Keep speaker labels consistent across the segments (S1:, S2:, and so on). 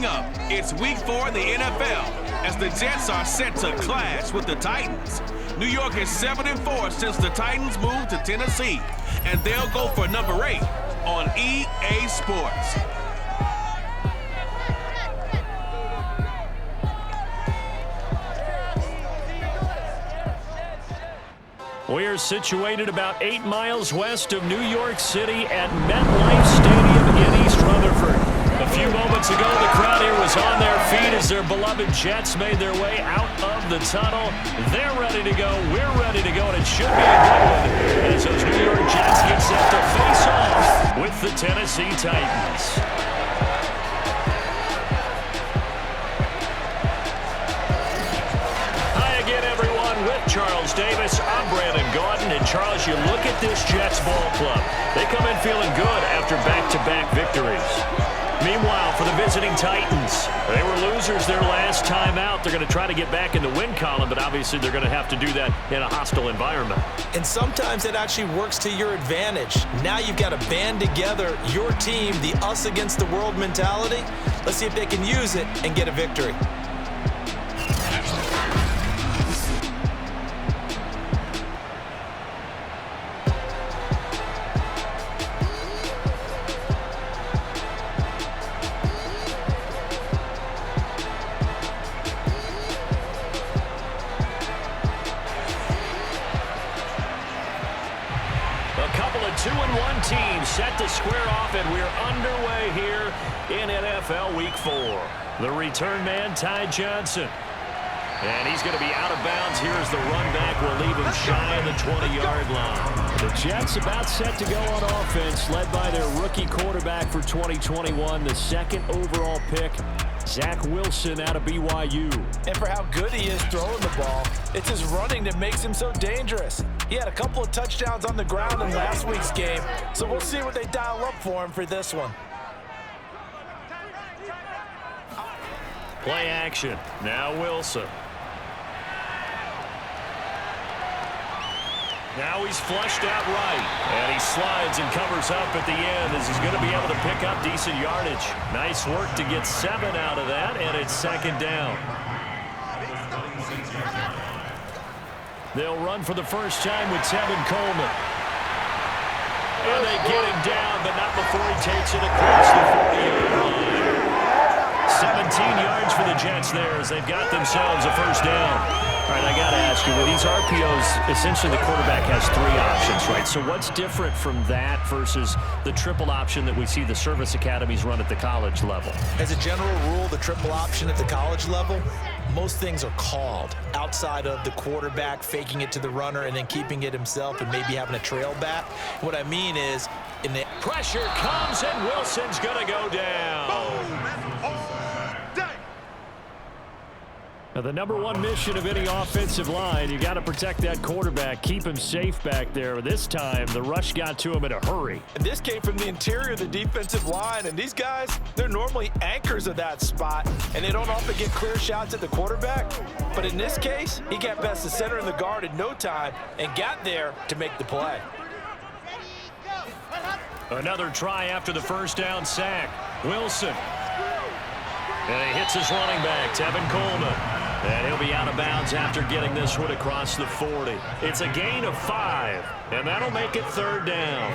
S1: Coming up, it's week 4 in the NFL as the Jets are set to clash with the Titans. New York is 7-4 since the Titans moved to Tennessee, and they'll go for number 8 on EA Sports.
S2: We are situated about 8 miles west of New York City at MetLife Stadium in East Rutherford. A few moments ago, the crowd here was on their feet as their beloved Jets made their way out of the tunnel. They're ready to go. We're ready to go, and it should be a good one as those New York Jets get set to face off with the Tennessee Titans. With Charles Davis, I'm Brandon Gaudin, and Charles, you look at this Jets ball club. They come in feeling good after back-to-back victories. Meanwhile, for the visiting Titans, they were losers their last time out. They're going to try to get back in the win column, but obviously they're going to have to do that in a hostile environment.
S3: And sometimes it actually works to your advantage. Now you've got to band together your team, the us against the world mentality. Let's see if they can use it and get a victory.
S2: Teams set to square off, and we're underway here in NFL Week 4. The return man, Ty Johnson. And he's going to be out of bounds here as the run back will leave him shy of the 20-yard line. The Jets about set to go on offense, led by their rookie quarterback for 2021, the second overall pick, Zach Wilson out of BYU.
S3: And for how good he is throwing the ball, it's his running that makes him so dangerous. He had a couple of touchdowns on the ground in last week's game, so we'll see what they dial up for him for this one.
S2: Play action. Now Wilson. Now he's flushed out right, and he slides and covers up at the end as he's going to be able to pick up decent yardage. Nice work to get 7 out of that, and it's second down. They'll run for the first time with Tevin Coleman. And they get him down, but not before he takes it across the 40-yard line. 17 yards for the Jets there as they've got themselves a first down. All right, I got to ask you, with these RPOs, essentially the quarterback has 3 options, right? So what's different from that versus the triple option that we see the service academies run at the college level?
S3: As a general rule, the triple option at the college level, most things are called outside of the quarterback faking it to the runner and then keeping it himself and maybe having a trail back. What I mean is, in the
S2: pressure comes and Wilson's going to go down. Now, the number one mission of any offensive line, you got to protect that quarterback, keep him safe back there. This time, the rush got to him in a hurry.
S3: And this came from the interior of the defensive line, and these guys, they're normally anchors of that spot, and they don't often get clear shots at the quarterback. But in this case, he got past the center and the guard in no time and got there to make the play.
S2: Another try after the first down sack. Wilson. And he hits his running back, Tevin Coleman. And he'll be out of bounds after getting this one across the 40. It's a gain of 5, and that'll make it third down.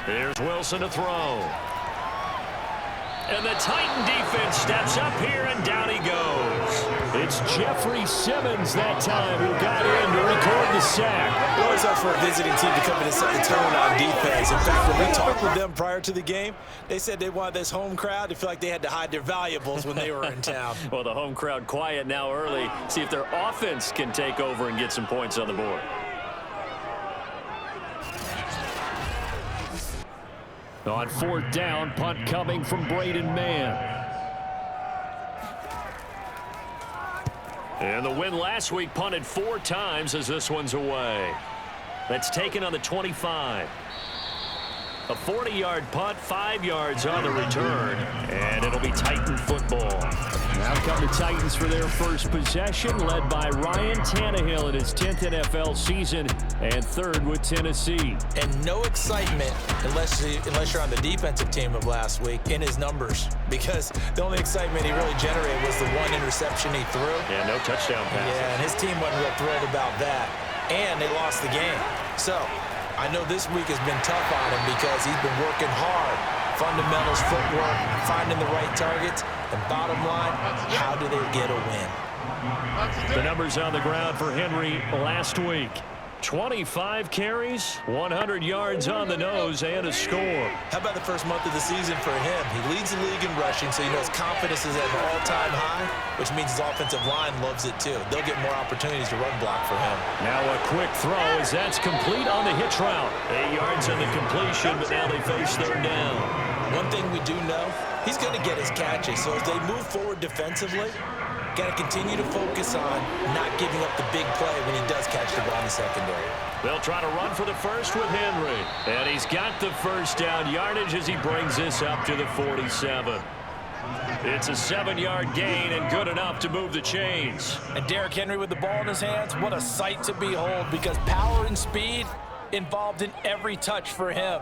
S2: Here's Wilson to throw. And the Titan defense steps up here, and down he goes. It's Jeffrey Simmons that time who got in to record the sack.
S3: It always helps for a visiting team to come in and set the tone on defense. In fact, when we talked with them prior to the game, they said they wanted this home crowd to feel like they had to hide their valuables when they were in town.
S2: Well, the home crowd quiet now early. See if their offense can take over and get some points on the board. On 4th down, punt coming from Braden Mann. And the win last week punted 4 times as this one's away. That's taken on the 25. A 40-yard punt, 5 yards on the return, and it'll be Titan football. Now come the Titans for their first possession, led by Ryan Tannehill in his 10th NFL season and third with Tennessee.
S3: And no excitement unless you're on the defensive team of last week in his numbers, because the only excitement he really generated was the one interception he threw.
S2: Yeah, no touchdown pass.
S3: Yeah, and his team wasn't real thrilled about that. And they lost the game. So I know this week has been tough on him because he's been working hard. Fundamentals, footwork, finding the right targets. And bottom line, how do they get a win?
S2: The numbers on the ground for Henry last week. 25 carries, 100 yards on the nose, and a score.
S3: How about the first month of the season for him? He leads the league in rushing, so you know his confidence is at an all-time high, which means his offensive line loves it too. They'll get more opportunities to run block for him.
S2: Now a quick throw as that's complete on the hitch route. 8 yards on the completion, but now they face third down.
S3: One thing we do know, he's going to get his catches, so as they move forward defensively, got to continue to focus on not giving up the big play when he does catch the ball in the secondary.
S2: They'll try to run for the first with Henry. And he's got the first down yardage as he brings this up to the 47. It's a 7-yard gain and good enough to move the chains.
S3: And Derrick Henry with the ball in his hands, what a sight to behold, because power and speed involved in every touch for him.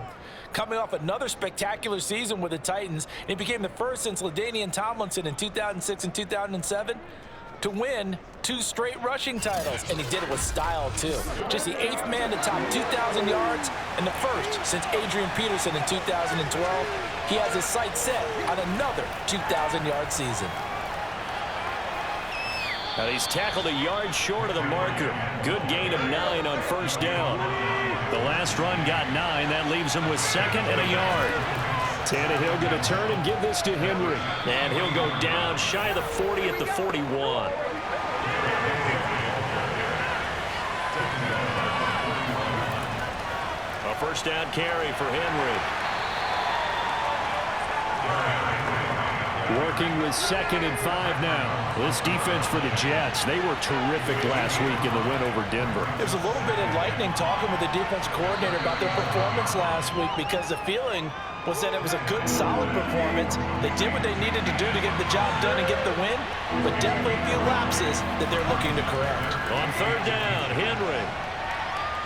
S3: Coming off another spectacular season with the Titans, he became the first since LaDainian Tomlinson in 2006 and 2007 to win 2 straight rushing titles, and he did it with style too. Just the 8th man to top 2,000 yards and the first since Adrian Peterson in 2012. He has his sights set on another 2,000-yard season.
S2: Now he's tackled a yard short of the marker. Good gain of 9 on first down. The last run got 9. That leaves him with 2nd and a yard. Tannehill going to turn and give this to Henry. And he'll go down shy of the 40 at the 41. A first down carry for Henry. Working with 2nd and 5 now. This defense for the Jets, they were terrific last week in the win over Denver.
S3: It was a little bit enlightening talking with the defense coordinator about their performance last week, because the feeling was that it was a good, solid performance. They did what they needed to do to get the job done and get the win, but definitely a few lapses that they're looking to correct.
S2: On third down, Henry.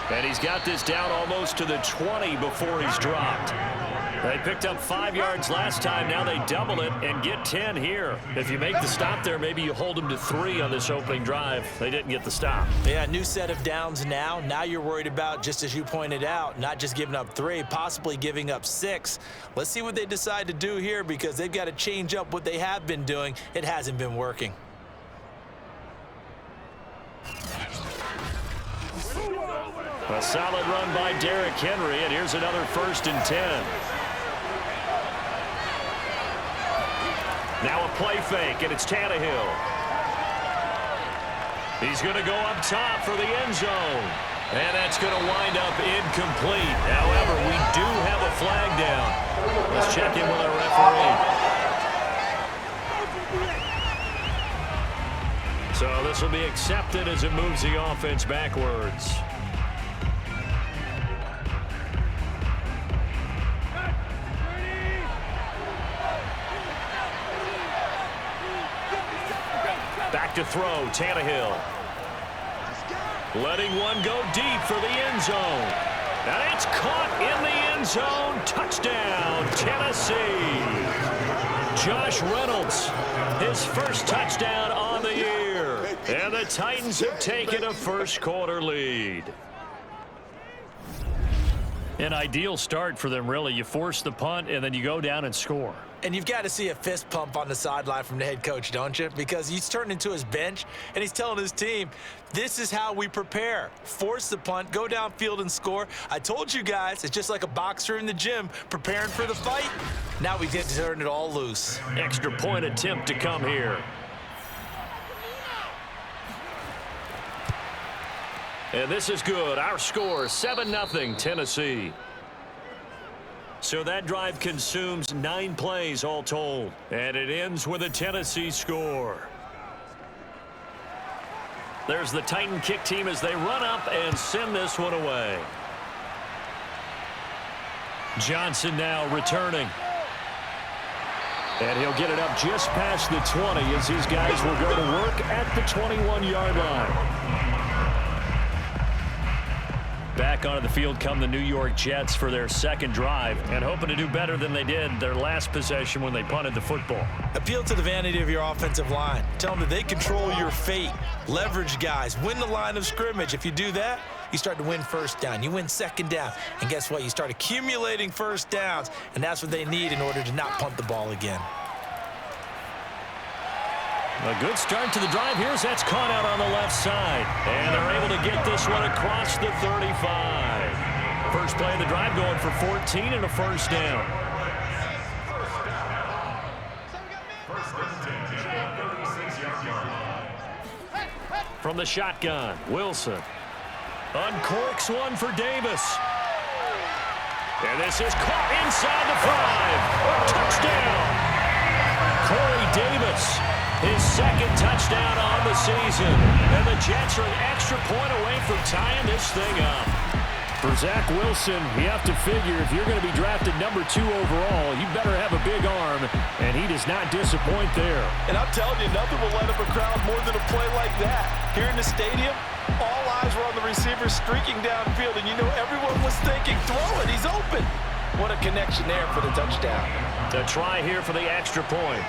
S2: And he's got this down almost to the 20 before he's dropped. They picked up 5 yards last time. Now they double it and get 10 here. If you make the stop there, maybe you hold them to 3 on this opening drive. They didn't get the stop.
S3: Yeah, new set of downs now. Now you're worried about, just as you pointed out, not just giving up 3, possibly giving up 6. Let's see what they decide to do here, because they've got to change up what they have been doing. It hasn't been working.
S2: A solid run by Derrick Henry, and here's another 1st and 10. Now a play fake, and it's Tannehill. He's going to go up top for the end zone. And that's going to wind up incomplete. However, we do have a flag down. Let's check in with our referee. So this will be accepted as it moves the offense backwards. Back to throw, Tannehill. Letting one go deep for the end zone. And it's caught in the end zone. Touchdown, Tennessee. Josh Reynolds, his first touchdown on the year. And the Titans have taken a first-quarter lead. An ideal start for them, really. You force the punt, and then you go down and score.
S3: And you've got to see a fist pump on the sideline from the head coach, don't you? Because he's turned into his bench, and he's telling his team, this is how we prepare. Force the punt, go downfield and score. I told you guys, it's just like a boxer in the gym preparing for the fight. Now we get to turn it all loose.
S2: Extra point attempt to come here. And this is good. Our score, 7-0 Tennessee. So that drive consumes 9 plays all told. And it ends with a Tennessee score. There's the Titan kick team as they run up and send this one away. Johnson now returning. And he'll get it up just past the 20 as these guys will go to work at the 21-yard line. Back onto the field come the New York Jets for their second drive and hoping to do better than they did their last possession when they punted the football.
S3: Appeal to the vanity of your offensive line. Tell them that they control your fate. Leverage guys. Win the line of scrimmage. If you do that, you start to win first down. You win second down. And guess what? You start accumulating first downs. And that's what they need in order to not punt the ball again.
S2: A good start to the drive. Here's that's caught out on the left side. And they're able to get this one across the 35. First play of the drive going for 14 and a first down. From the shotgun, Wilson. Uncorks one for Davis. And this is caught inside the 5. Touchdown. Corey Davis. His second touchdown on the season. And the Jets are an extra point away from tying this thing up. For Zach Wilson, you have to figure if you're going to be drafted number 2 overall, you better have a big arm, and he does not disappoint there.
S3: And I'm telling you, nothing will light up a crowd more than a play like that. Here in the stadium, all eyes were on the receiver streaking downfield, and you know everyone was thinking, throw it, he's open. What a connection there for the touchdown.
S2: The try here for the extra point.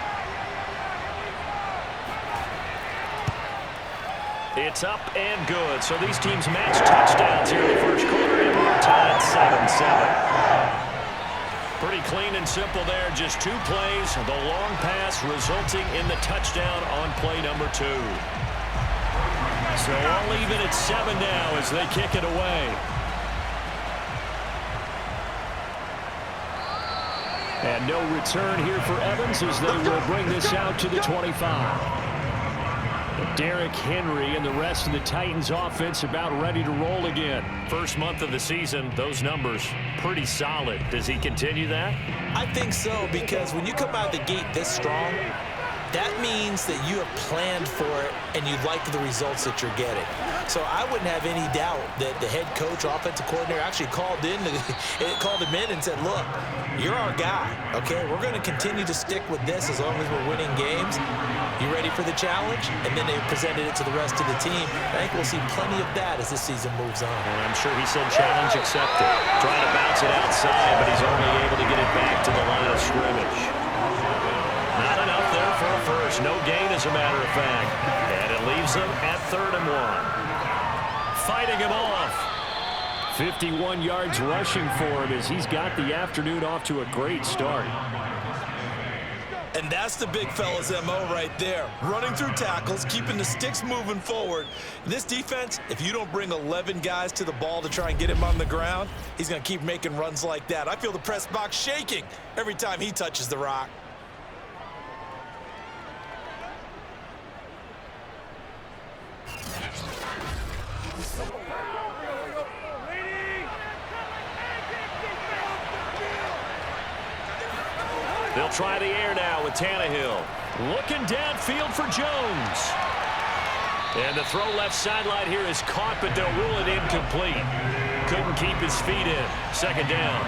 S2: It's up and good. So these teams match touchdowns here in the first quarter, and we're tied 7-7. Pretty clean and simple there. Just 2 plays. The long pass resulting in the touchdown on play number 2. So all even at 7 now as they kick it away. And no return here for Evans as they will bring this out to the 25. Derrick Henry and the rest of the Titans offense about ready to roll again. First month of the season, those numbers pretty solid. Does he continue that?
S3: I think so, because when you come out of the gate this strong, that means that you have planned for it and you like the results that you're getting. So I wouldn't have any doubt that the head coach, offensive coordinator actually called him in and said, look, you're our guy, okay? We're going to continue to stick with this as long as we're winning games. You ready for the challenge? And then they presented it to the rest of the team. I think we'll see plenty of that as this season moves on.
S2: And I'm sure he said challenge accepted. Trying to bounce it outside, but he's only able to get it back to the line of scrimmage. Not enough there for a first. No gain, as a matter of fact. And it leaves them at 3rd and 1. Fighting him off. 51 yards rushing for him as he's got the afternoon off to a great start.
S3: And that's the big fella's MO right there. Running through tackles, keeping the sticks moving forward. This defense, if you don't bring 11 guys to the ball to try and get him on the ground, he's going to keep making runs like that. I feel the press box shaking every time he touches the rock.
S2: They'll try the air now with Tannehill. Looking downfield for Jones. And the throw left sideline here is caught, but they'll rule it incomplete. Couldn't keep his feet in. Second down.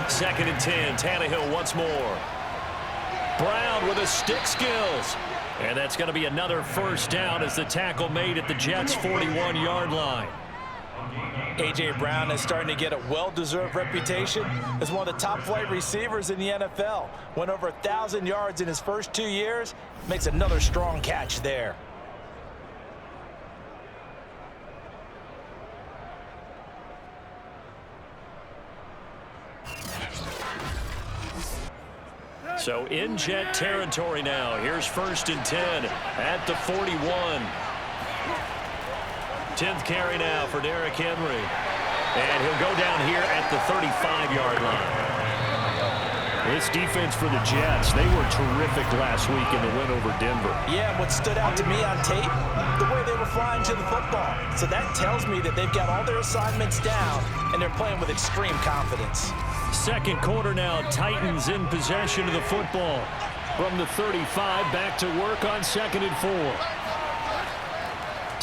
S2: 2nd and 10. Tannehill once more. Brown with his stick skills. And that's going to be another first down as the tackle made at the Jets' 41-yard line.
S3: A.J. Brown is starting to get a well-deserved reputation as one of the top flight receivers in the NFL. Went over 1,000 yards in his first 2 years. Makes another strong catch there.
S2: So in Jet territory now. Here's 1st and 10 at the 41. 10th carry now for Derrick Henry. And he'll go down here at the 35-yard line. This defense for the Jets, they were terrific last week in the win over Denver.
S3: Yeah, what stood out to me on tape, the way they were flying to the football. So that tells me that they've got all their assignments down, and they're playing with extreme confidence.
S2: Second quarter now, Titans in possession of the football. From the 35, back to work on 2nd and 4.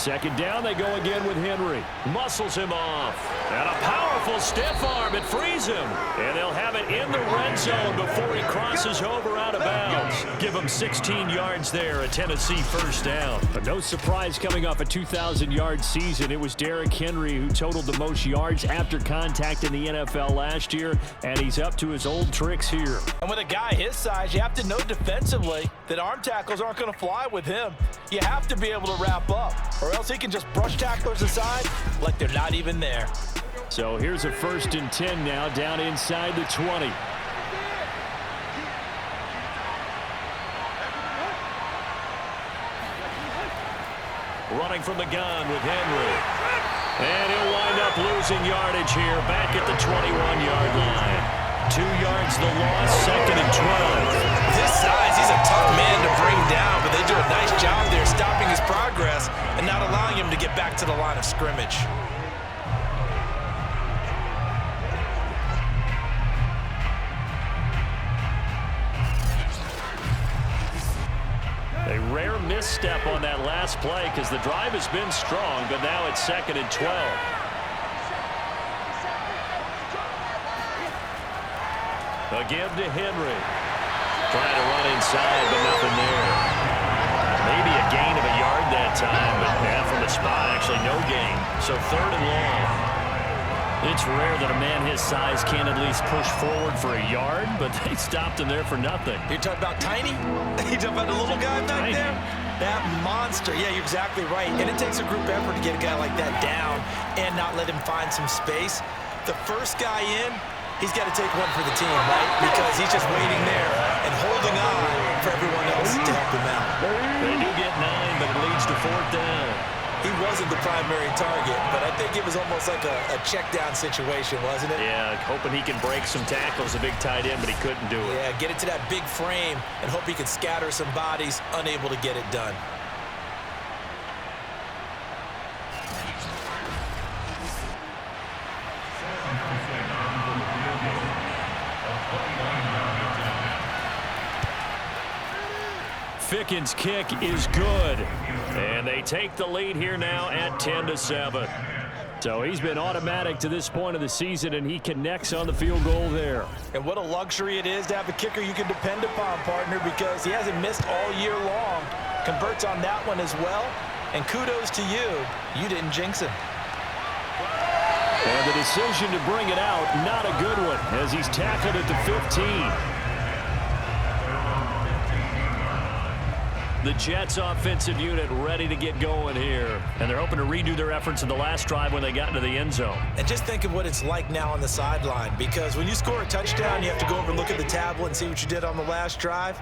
S2: Second down, they go again with Henry. Muscles him off. And a powerful stiff arm. It frees him. And they'll have it in the red zone before he crosses over out of bounds. Give him 16 yards there, a Tennessee first down. But no surprise coming off a 2,000-yard season. It was Derrick Henry who totaled the most yards after contact in the NFL last year, and he's up to his old tricks here.
S3: And with a guy his size, you have to know defensively that arm tackles aren't going to fly with him. You have to be able to wrap up, or else he can just brush tacklers aside like they're not even there.
S2: So here's a 1st and 10 now, down inside the 20. Running from the gun with Henry. And he'll wind up losing yardage here, back at the 21-yard line. 2 yards the loss, 2nd and 12.
S3: With his size, he's a tough man to bring down, but they do a nice job there stopping his progress and not allowing him to get back to the line of scrimmage.
S2: A rare misstep on that last play because the drive has been strong, but now it's 2nd and 12. Again to Henry. Trying to run inside, but nothing there. Maybe a gain of a yard that time, but from the spot, actually no gain. So 3rd and long. It's rare that a man his size can't at least push forward for a yard, but they stopped him there for nothing.
S3: You're talking about Tiny? You talking about the little guy back there? That monster. Yeah, you're exactly right. And it takes a group effort to get a guy like that down and not let him find some space. The first guy in, he's got to take one for the team, right? Because he's just waiting there and holding on for everyone else to help him out.
S2: They do get 9, but it leads to 4th down.
S3: He wasn't the primary target, but I think it was almost like a check down situation, wasn't it?
S2: Yeah, hoping he can break some tackles, a big tight end, but he couldn't do it.
S3: Yeah, get it to that big frame and hope he can scatter some bodies, unable to get it done.
S2: Ficken's kick is good. And they take the lead here now at 10-7. So he's been automatic to this point of the season, and he connects on the field goal there.
S3: And what a luxury it is to have a kicker you can depend upon, partner, because he hasn't missed all year long. Converts on that one as well. And kudos to you. You didn't jinx him.
S2: And the decision to bring it out, not a good one, as he's tackled at the 15. The Jets offensive unit ready to get going here. And they're hoping to redo their efforts in the last drive when they got into the end zone.
S3: And just think of what it's like now on the sideline, because when you score a touchdown, you have to go over and look at the tablet and see what you did on the last drive.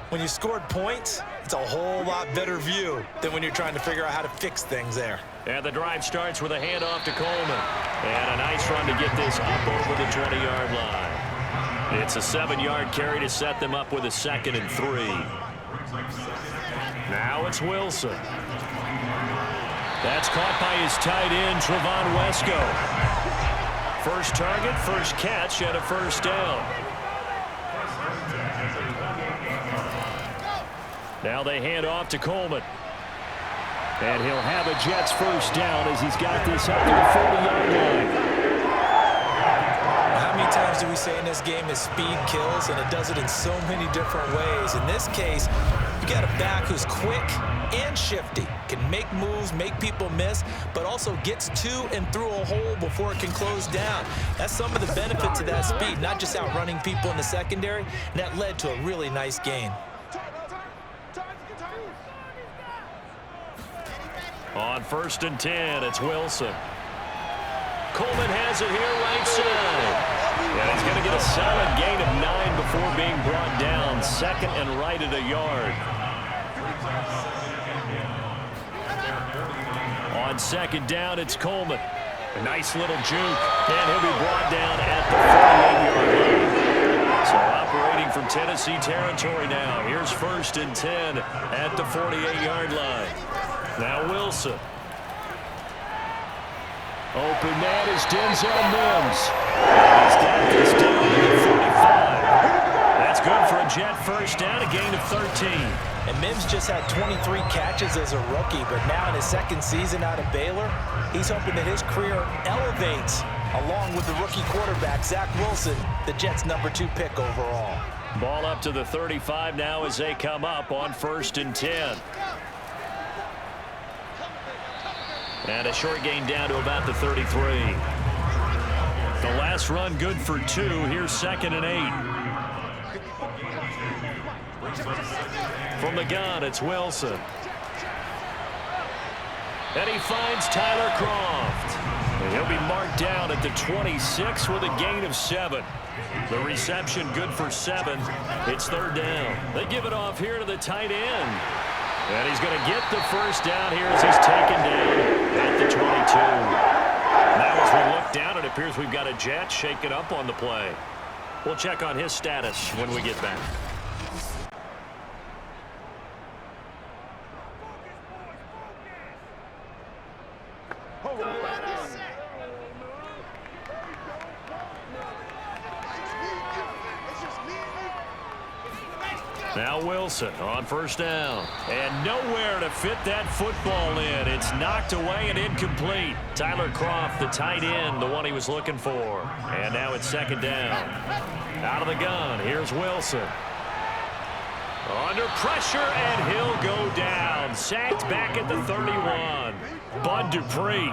S3: When you scored points, it's a whole lot better view than when you're trying to figure out how to fix things there.
S2: And the drive starts with a handoff to Coleman. And a nice run to get this up over the 20-yard line. It's a 7-yard carry to set them up with a 2nd and 3. Now it's Wilson. That's caught by his tight end, Trevon Wesco. First target, first catch, and a first down. Now they hand off to Coleman. And he'll have a Jets first down as he's got this up to the 40-yard line.
S3: How many times do we say in this game that speed kills, and it does it in so many different ways. In this case, you got a back who's quick and shifty, can make moves, make people miss, but also gets to and through a hole before it can close down. That's some of the benefits of that speed, not just outrunning people in the secondary, and that led to a really nice gain.
S2: On 1st and 10, it's Wilson. Coleman has it here right side. And he's going to get a solid gain of 9 before being brought down. 2nd and right at a yard. On 2nd down, it's Coleman. A nice little juke. And he'll be brought down at the 48-yard line. So operating from Tennessee territory now. Here's 1st and 10 at the 48-yard line. Now Wilson. Open man is Denzel Mims. He's got this down to the 45. That's good for a Jet first down, a gain of 13.
S3: And Mims just had 23 catches as a rookie, but now in his second season out of Baylor, he's hoping that his career elevates along with the rookie quarterback, Zach Wilson, the Jets' #2 pick overall.
S2: Ball up to the 35 now as they come up on 1st and 10. And a short gain down to about the 33. The last run good for 2. Here's 2nd and 8. From the gun, it's Wilson. And he finds Tyler Kroft. And he'll be marked down at the 26 with a gain of 7. The reception good for 7. It's 3rd down. They give it off here to the tight end. And he's going to get the first down here as he's taken down at the 22. Now as we look down, it appears we've got a Jet shaking up on the play. We'll check on his status when we get back. Now Wilson on 1st down. And nowhere to fit that football in. It's knocked away and incomplete. Tyler Kroft, the tight end, the one he was looking for. And now it's 2nd down. Out of the gun, here's Wilson. Under pressure, and he'll go down. Sacked back at the 31. Bud Dupree.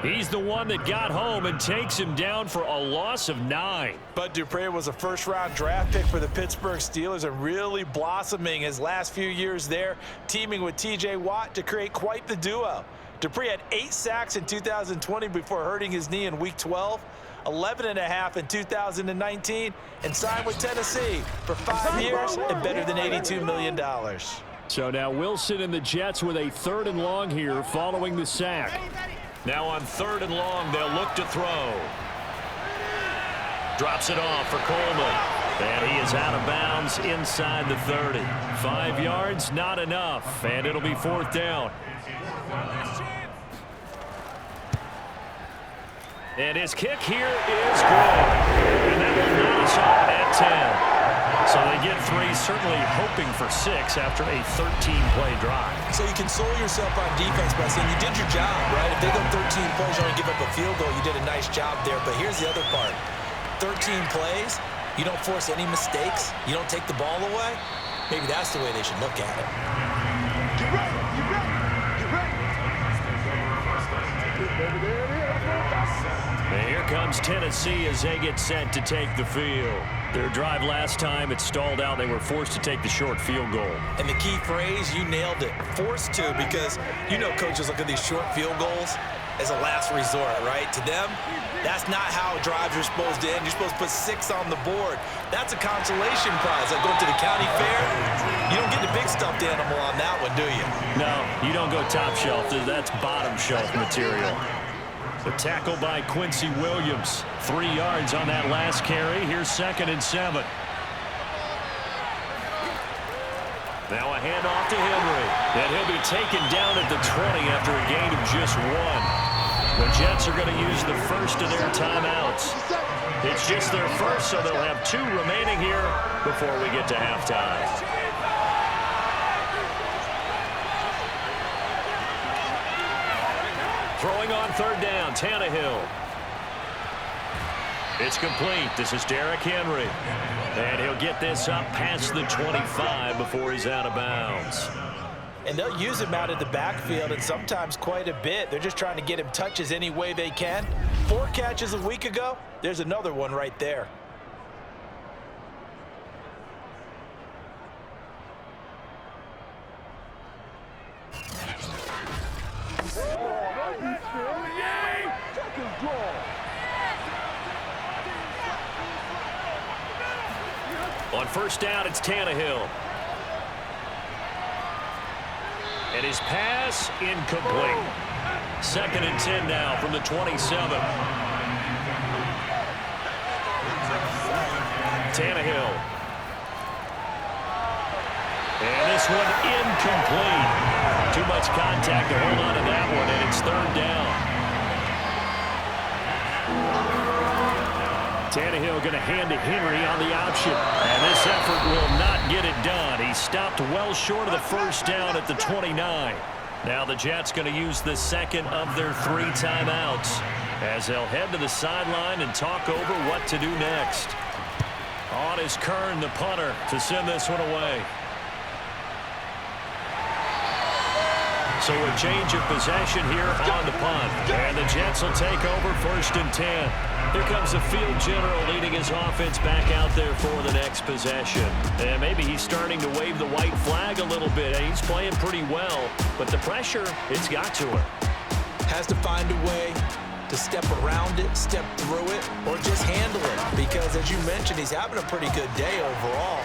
S2: He's the one that got home and takes him down for a loss of 9.
S3: Bud Dupree was a first-round draft pick for the Pittsburgh Steelers and really blossoming his last few years there, teaming with T.J. Watt to create quite the duo. Dupree had 8 sacks in 2020 before hurting his knee in Week 12, 11.5 in 2019, and signed with Tennessee for 5 years and better than $82 million.
S2: So now Wilson and the Jets with a 3rd and long here following the sack. Now on 3rd and long, they'll look to throw. Drops it off for Coleman. And he is out of bounds inside the 30. 5 yards, not enough. And it'll be 4th down. And his kick here is good. And that will knock us off at 10. So they get 3, certainly hoping for 6 after a 13-play drive.
S3: So you console yourself on defense by saying you did your job, right? If they go 13 plays, you only give up a field goal, you did a nice job there. But here's the other part. 13 plays, you don't force any mistakes, you don't take the ball away. Maybe that's the way they should look at it.
S4: Get ready, get ready, get ready.
S2: And here comes Tennessee as they get set to take the field. Their drive last time, it stalled out. They were forced to take the short field goal.
S3: And the key phrase, you nailed it, forced to, because you know coaches look at these short field goals as a last resort, right? To them, that's not how drives are supposed to end. You're supposed to put 6 on the board. That's a consolation prize. Like going to the county fair, you don't get the big stuffed animal on that one, do you?
S2: No, you don't go top shelf. That's bottom shelf material. The tackle by Quincy Williams. 3 yards on that last carry. Here's 2nd and 7. Now a handoff to Henry. And he'll be taken down at the 20 after a gain of just 1. The Jets are going to use the first of their timeouts. It's just their first, so they'll have 2 remaining here before we get to halftime. Throwing on 3rd down, Tannehill. It's complete. This is Derrick Henry. And he'll get this up past the 25 before he's out of bounds.
S3: And they'll use him out of the backfield, and sometimes quite a bit. They're just trying to get him touches any way they can. 4 catches a week ago. There's another one right there.
S2: On 1st down, it's Tannehill. And his pass incomplete. 2nd and 10 now from the 27. Tannehill. And this one incomplete. Too much contact to hold on to that one, and it's 3rd down. Tannehill going to hand to Henry on the option. And this effort will not get it done. He stopped well short of the first down at the 29. Now the Jets going to use the second of their 3 timeouts as they'll head to the sideline and talk over what to do next. On is Kern, the punter, to send this one away. So a change of possession here on the punt. And the Jets will take over 1st and 10. Here comes the field general leading his offense back out there for the next possession. And maybe he's starting to wave the white flag a little bit. He's playing pretty well, but the pressure, it's got to him.
S3: Has to find a way to step around it, step through it, or just handle it. Because as you mentioned, he's having a pretty good day overall.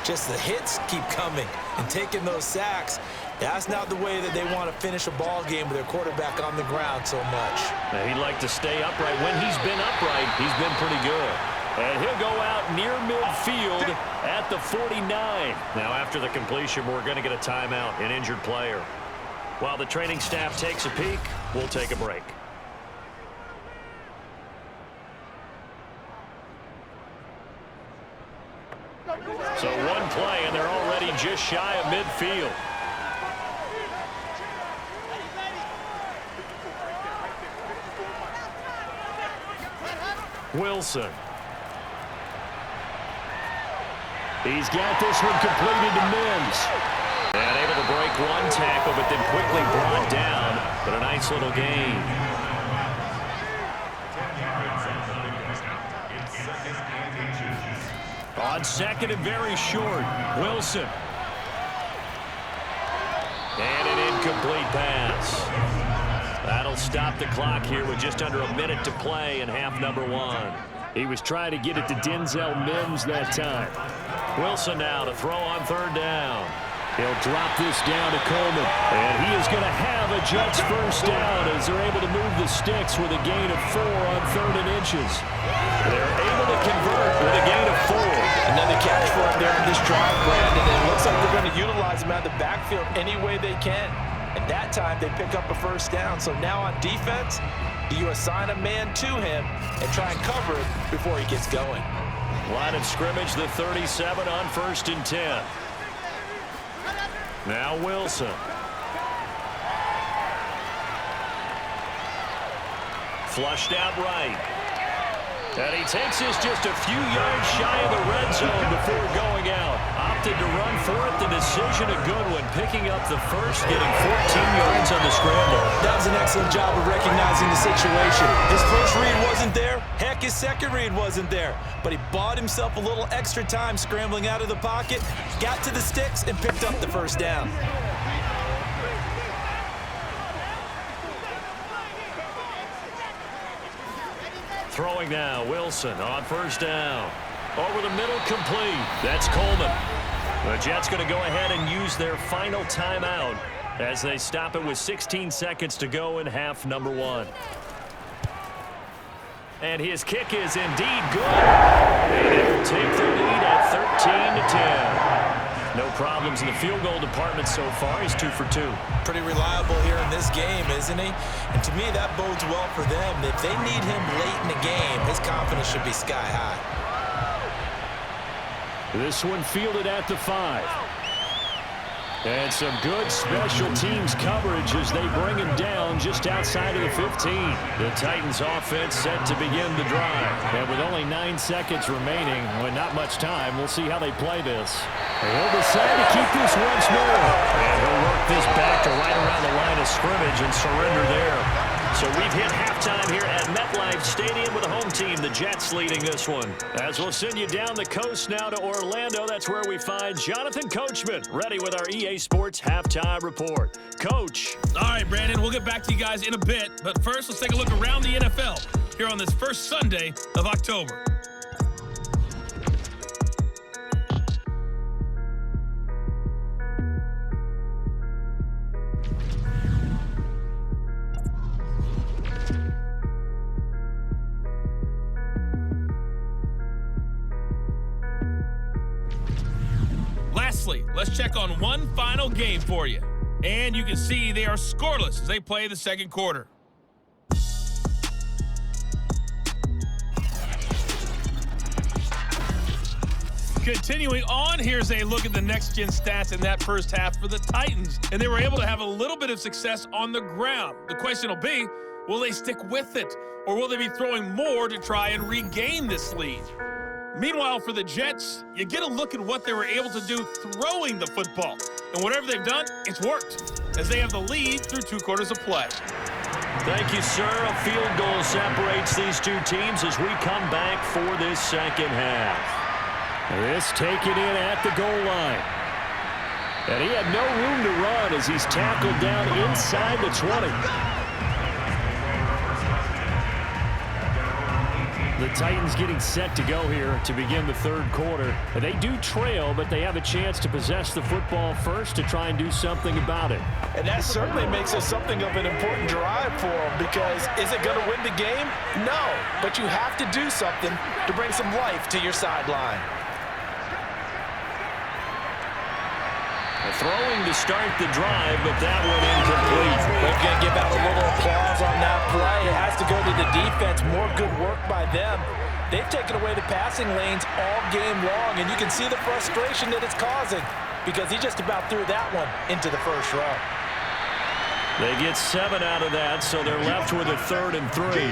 S3: Just the hits keep coming and taking those sacks. That's not the way that they want to finish a ball game with their quarterback on the ground so much.
S2: He'd like to stay upright. When he's been upright, he's been pretty good. And he'll go out near midfield at the 49. Now after the completion, we're going to get a timeout, an injured player. While the training staff takes a peek, we'll take a break. So one play, and they're already just shy of midfield. Wilson. He's got this one completed to Mims. And able to break one tackle, but then quickly brought down. But a nice little gain. On second and very short, Wilson. And an incomplete pass. That'll stop the clock here with just under a minute to play in half number 1. He was trying to get it to Denzel Mims that time. Wilson now to throw on 3rd down. He'll drop this down to Coleman. And he is going to have a Jets first down as they're able to move the sticks with a gain of 4 on 3rd and inches. They're able to convert with a gain of 4.
S3: Another catch for him there in this drive, Brandon. And it looks like they're going to utilize him out of the backfield any way they can. And that time they pick up a first down. So now on defense, do you assign a man to him and try and cover it before he gets going?
S2: Line of scrimmage, the 37 on 1st and 10. Now Wilson. Flushed out right. And he takes this just a few yards shy of the red zone before going out. Opted to run for it. The decision a good one. Picking up the first, getting 14 yards on the scramble.
S3: That was an excellent job of recognizing the situation. His first read wasn't there. Heck, his second read wasn't there. But he bought himself a little extra time scrambling out of the pocket, got to the sticks, and picked up the first down.
S2: Throwing now, Wilson on 1st down. Over the middle, complete. That's Coleman. The Jets going to go ahead and use their final timeout as they stop it with 16 seconds to go in half number 1. And his kick is indeed good. And it will take the lead at 13-10. No problems in the field goal department so far. He's 2 for 2.
S3: Pretty reliable here in this game, isn't he? And to me, that bodes well for them. If they need him late in the game, his confidence should be sky high.
S2: This one fielded at the 5. And some good special teams coverage as they bring him down just outside of the 15. The Titans offense set to begin the drive. And with only 9 seconds remaining, with not much time, we'll see how they play this. And he'll decide to keep this once more. And he'll work this back to right around the line of scrimmage and surrender there. So we've hit halftime here at MetLife Stadium with the home team, the Jets, leading this one. As we'll send you down the coast now to Orlando, that's where we find Jonathan Coachman, ready with our EA Sports Halftime Report. Coach.
S1: All right, Brandon, we'll get back to you guys in a bit. But first, let's take a look around the NFL here on this first Sunday of October. Lastly, let's check on one final game for you. And you can see they are scoreless as they play the second quarter.
S5: Continuing on, here's a look at the next-gen stats in that first half for the Titans. And they were able to have a little bit of success on the ground. The question will be, will they stick with it? Or will they be throwing more to try and regain this lead? Meanwhile, for the Jets, you get a look at what they were able to do throwing the football. And whatever they've done, it's worked, as they have the lead through 2 quarters of play.
S2: Thank you, sir. A field goal separates these two teams as we come back for this second half.
S6: This taken in at the goal line. And he had no room to run as he's tackled down inside the 20. The Titans getting set to go here to begin the third quarter. They do trail, but they have a chance to possess the football first to try and do something about it.
S3: And that certainly makes it something of an important drive for them, because is it going to win the game? No, but you have to do something to bring some life to your sideline.
S2: Throwing to start the drive, but that one incomplete.
S3: We're going to give out a little applause on that play. It has to go to the defense. More good work by them. They've taken away the passing lanes all game long, and you can see the frustration that it's causing, because he just about threw that one into the first row.
S2: They get 7 out of that, so they're left with a 3rd and 3.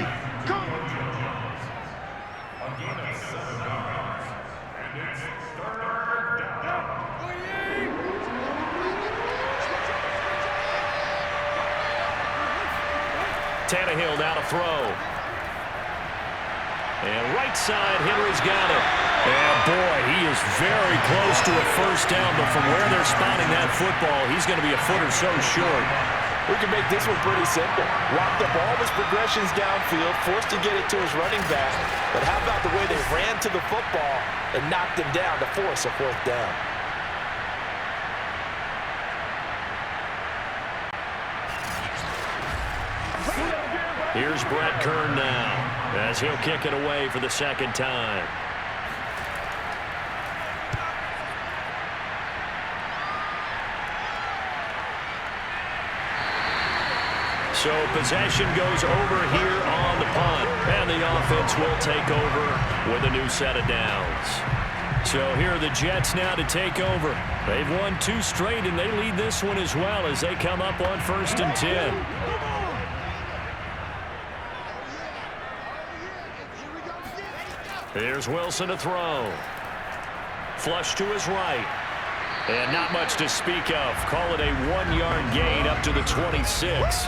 S2: Tannehill now to throw. And right side, Henry's got it. And boy, he is very close to a first down, but from where they're spotting that football, he's going to be a foot or so short.
S3: We can make this one pretty simple. Locked up all his progressions downfield, forced to get it to his running back. But how about the way they ran to the football and knocked him down to force a 4th down?
S2: Here's Brett Kern now, as he'll kick it away for the 2nd time. So possession goes over here on the punt, and the offense will take over with a new set of downs. So here are the Jets now to take over. They've won 2 straight, and they lead this one as well as they come up on 1st and 10. Here's Wilson to throw. Flush to his right. And not much to speak of. Call it a 1-yard gain up to the 26.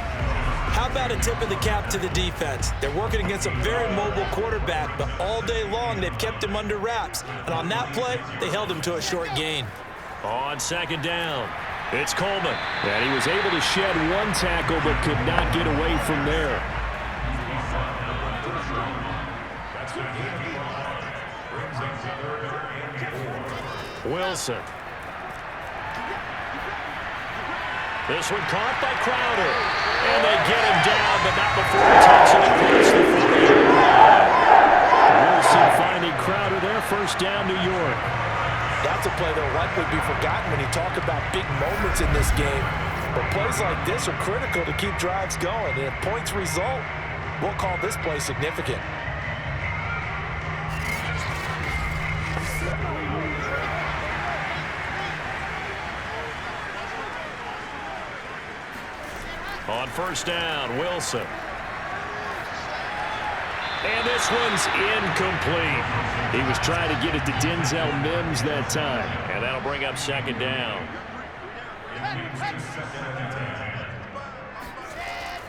S7: How about a tip of the cap to the defense? They're working against a very mobile quarterback, but all day long they've kept him under wraps. And on that play, they held him to a short gain.
S2: On 2nd down, it's Coleman.
S6: And he was able to shed 1 tackle, but could not get away from there.
S2: Wilson. This one caught by Crowder. And they get him down, but not before he takes it across the 40-yard line.
S6: Wilson finding Crowder there. 1st down, New York.
S3: That's a play that will likely be forgotten when you talk about big moments in this game. But plays like this are critical to keep drives going. And if points result, we'll call this play significant.
S2: On 1st down, Wilson. And this one's incomplete.
S6: He was trying to get it to Denzel Mims that time.
S2: And that'll bring up 2nd down.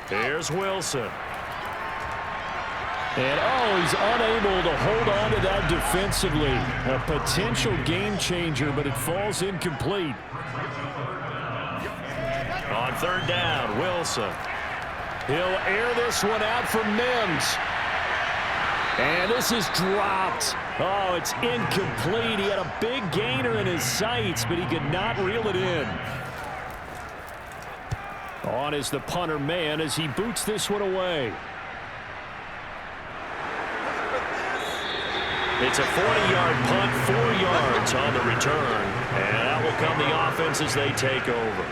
S2: Here's Wilson.
S6: And, he's unable to hold on to that defensively. A potential game changer, but it falls incomplete.
S2: On 3rd down, Wilson.
S6: He'll air this one out for Mims. And this is dropped. Oh, it's incomplete. He had a big gainer in his sights, but he could not reel it in. On is the punter man as he boots this one away.
S2: It's a 40-yard punt, 4 yards on the return. And that will come the offense as they take over.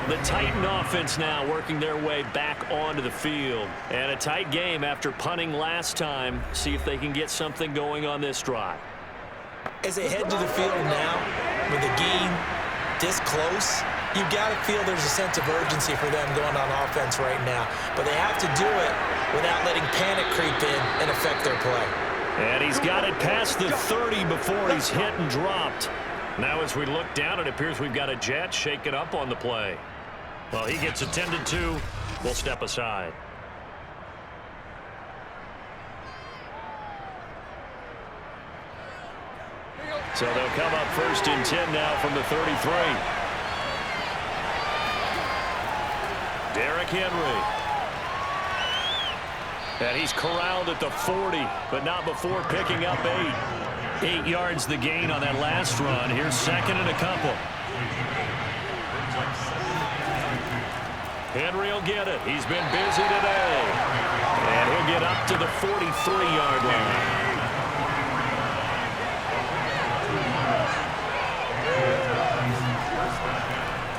S2: The Titan offense now working their way back onto the field. And a tight game after punting last time. See if they can get something going on this drive.
S7: As they head to the field now, with the game this close, you got to feel there's a sense of urgency for them going on offense right now. But they have to do it without letting panic creep in and affect their play.
S6: And he's got it past the 30 before he's hit and dropped.
S2: Now as we look down, it appears we've got a Jet shaken up on the play. Well, he gets attended to. We'll step aside.
S6: So they'll come up 1st and 10 now from the 33. Derrick Henry. And he's corralled at the 40, but not before picking up 8. 8 yards the gain on that last run. Here's 2nd and a couple. Henry will get it. He's been busy today. And he'll get up to the 43-yard line.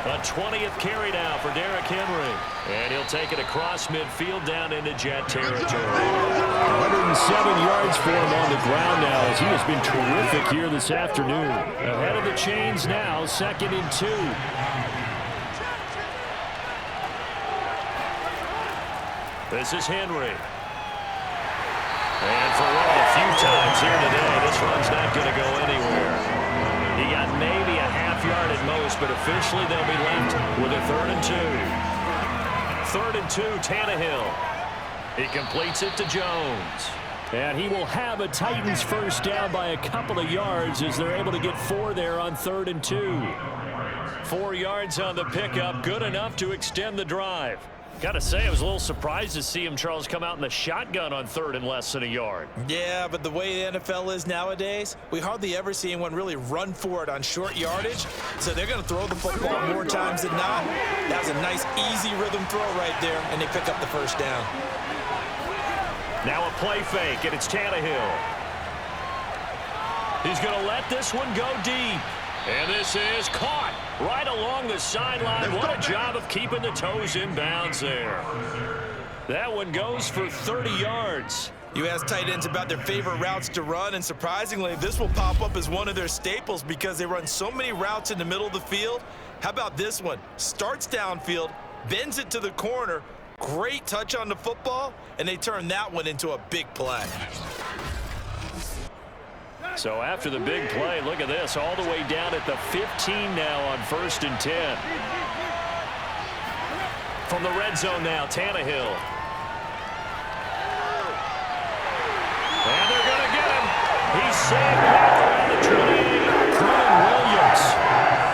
S6: A 20th carry now for Derrick Henry. And he'll take it across midfield down into Jet territory. 107 yards for him on the ground now as he has been terrific here this afternoon. Ahead of the chains now, 2nd and 2. This is Henry. And for one of the few times here today, this run's not going to go anywhere. He got maybe a half yard at most, but officially they'll be left with a 3rd and 2. 3rd and 2, Tannehill. He completes it to Jones. And he will have a Titans first down by a couple of yards as they're able to get 4 there on 3rd and 2. 4 yards on the pickup, good enough to extend the drive. Got to say, I was a little surprised to see him, Charles, come out in the shotgun on 3rd and less than a yard.
S7: Yeah, but the way the NFL is nowadays, we hardly ever see anyone really run for it on short yardage. So they're going to throw the football more times than not. That was a nice, easy rhythm throw right there, and they pick up the first down.
S2: Now a play fake, and it's Tannehill. He's going to let this one go deep. And this is caught right along the sideline. What a job of keeping the toes in bounds there. That one goes for 30 yards.
S7: You ask tight ends about their favorite routes to run, and surprisingly, this will pop up as one of their staples because they run so many routes in the middle of the field. How about this one? Starts downfield, bends it to the corner, great touch on the football, and they turn that one into a big play.
S6: So after the big play, look at this, all the way down at the 15 now on 1st and 10. From the red zone now, Tannehill. And they're going to get him. He's sacked back around the 20. Quinn Williams.